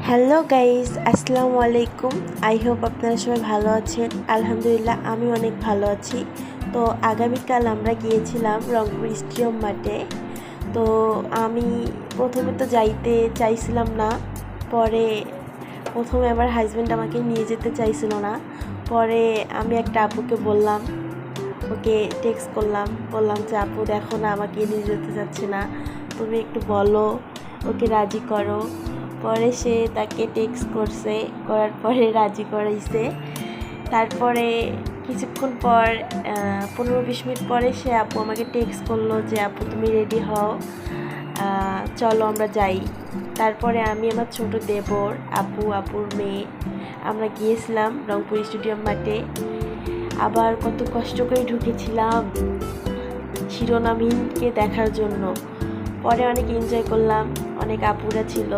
Hello guys, আসসালামু আলাইকুম। I hope আপনারা সবাই ভালো আছেন। আলহামদুলিল্লাহ আমি অনেক ভালো আছি। তো আগামীকাল আমরা গিয়েছিলাম রংপুর স্টেডিয়াম মাঠে। তো আমি প্রথমে তো যাইতে চাইছিলাম না। পরে প্রথমে আমার হাজব্যান্ড আমাকে নিয়ে যেতে চাইছিল না। পরে আমি একটা আপুকে বললাম, ওকে টেক্সট করলাম, বললাম যে আপু দেখো না, আমাকে নিয়ে যেতে চাচ্ছে না, তুমি একটু বলো, ওকে রাজি করো। পরে সে তাকে টেক্সট করছে, করার পরে রাজি করাইছে। তারপরে কিছুক্ষণ পর 15-20 মিনিট পরে সে আপু আমাকে টেক্সট করলো যে আপু তুমি রেডি হও, চলো আমরা যাই। তারপরে আমি আমার ছোট দেবর, আপুর মেয়ে, আমরা গিয়েছিলাম রংপুর স্টেডিয়াম মাঠে। আবার কত কষ্ট করে ঢুকেছিলাম শিরোনামহীনকে দেখার জন্য। পরে অনেক এনজয় করলাম, অনেক আপুরা ছিল,